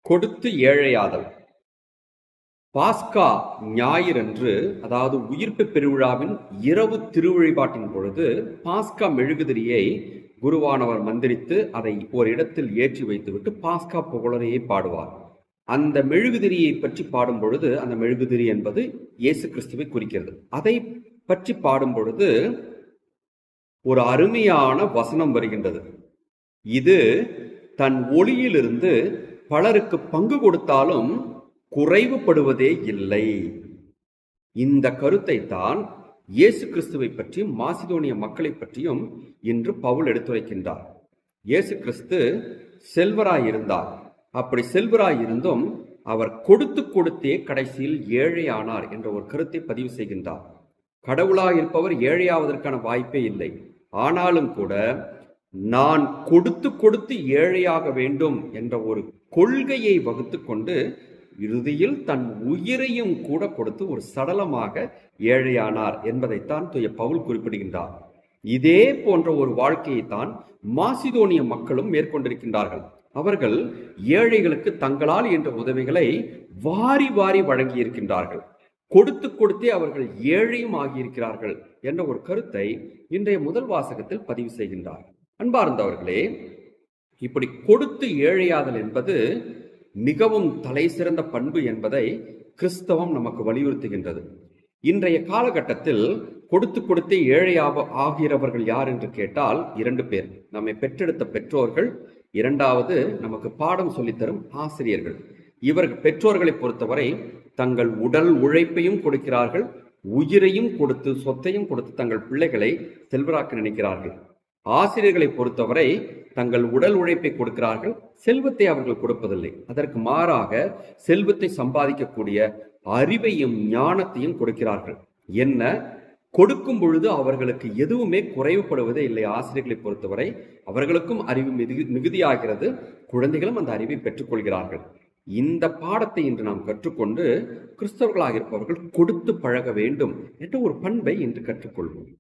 கொடுத்து ஏழையாதல். பாஸ்கா ஞாயிறன்று, அதாவது உயிர்ப்பு பெருவிழாவின் இரவு திருவழிபாட்டின் பொழுது பாஸ்கா மெழுகுதிரியை குருவானவர் மந்திரித்து அதை ஒரு இடத்தில் ஏற்றி வைத்துவிட்டு பாஸ்கா புகழரையை பாடுவார். அந்த மெழுகுதிரியை பற்றி பாடும் பொழுது, அந்த மெழுகுதிரி என்பது இயேசு கிறிஸ்துவை குறிக்கிறது. அதை பற்றி பாடும் பொழுது ஒரு அருமையான வசனம் வருகின்றது. இது தன் ஒளியிலிருந்து பலருக்கு பங்கு கொடுத்தாலும் குறைவுபடுவதே இல்லை. இந்த கருத்தை தான் இயேசு கிறிஸ்துவை பற்றியும் மாசிதோனிய மக்களை பற்றியும் இன்று பவுல் எடுத்துரைக்கின்றார். இயேசு கிறிஸ்து செல்வராய் இருந்தார். அப்படி செல்வராய் இருந்தும் அவர் கொடுத்து கொடுத்தே கடைசியில் ஏழையானார் என்ற ஒரு கருத்தை பதிவு செய்கின்றார். கடவுளாய் இருப்பவர் ஏழையாவதற்கான வாய்ப்பே இல்லை. ஆனாலும் கூட நான் கொடுத்து கொடுத்து ஏழையாக வேண்டும் என்ற ஒரு கொள்கையை வகுத்து கொண்டு இறுதியில் தன் உயிரையும் கூட கொடுத்து ஒரு சடலமாக ஏழையானார் என்பதைத்தான் தூய பவுல் குறிப்பிடுகின்றார். இதே போன்ற ஒரு வாழ்க்கையைத்தான் மாசிதோனிய மக்களும் மேற்கொண்டிருக்கின்றார்கள். அவர்கள் ஏழைகளுக்கு தங்களால் என்ற உதவிகளை வாரி வாரி வழங்கியிருக்கின்றார்கள். கொடுத்து கொடுத்தே அவர்கள் ஏழையும் ஆகியிருக்கிறார்கள் என்ற ஒரு கருத்தை இன்றைய முதல் வாசகத்தில் பதிவு செய்கின்றார். அன்பார்ந்தவர்களே, இப்படி கொடுத்து ஏழையாதல் என்பது மிகவும் தலை சிறந்த பண்பு என்பதை கிறிஸ்தவம் நமக்கு வலியுறுத்துகின்றது. இன்றைய காலகட்டத்தில் கொடுத்து கொடுத்தே ஏழையாக ஆகிறவர்கள் யார் என்று கேட்டால் 2 பேர். நம்மை பெற்றெடுத்த பெற்றோர்கள், இரண்டாவது நமக்கு பாடம் சொல்லித்தரும் ஆசிரியர்கள். இவர்கள் பெற்றோர்களை பொறுத்தவரை தங்கள் உடல் உழைப்பையும் கொடுக்கிறார்கள், உயிரையும் கொடுத்து சொத்தையும் கொடுத்து தங்கள் பிள்ளைகளை செல்வராக்க நினைக்கிறார்கள். ஆசிரியர்களை பொறுத்தவரை தங்கள் உடல் உழைப்பை கொடுக்கிறார்கள், செல்வத்தை அவர்கள் கொடுப்பதில்லை. அதற்கு மாறாக செல்வத்தை சம்பாதிக்கக்கூடிய அறிவையும் ஞானத்தையும் கொடுக்கிறார்கள். என்ன கொடுக்கும் பொழுது அவர்களுக்கு எதுவுமே குறைவுபடுவதே இல்லை. ஆசிரியர்களை பொறுத்தவரை அவர்களுக்கும் அறிவு மிகுதியாகிறது, குழந்தைகளும் அந்த அறிவை பெற்றுக்கொள்கிறார்கள். இந்த பாடத்தை இன்று நாம் கற்றுக்கொண்டு கிறிஸ்தவர்களாக இருப்பவர்கள் கொடுத்து பழக வேண்டும் என்ற ஒரு பண்பை இன்று கற்றுக்கொள்வோம்.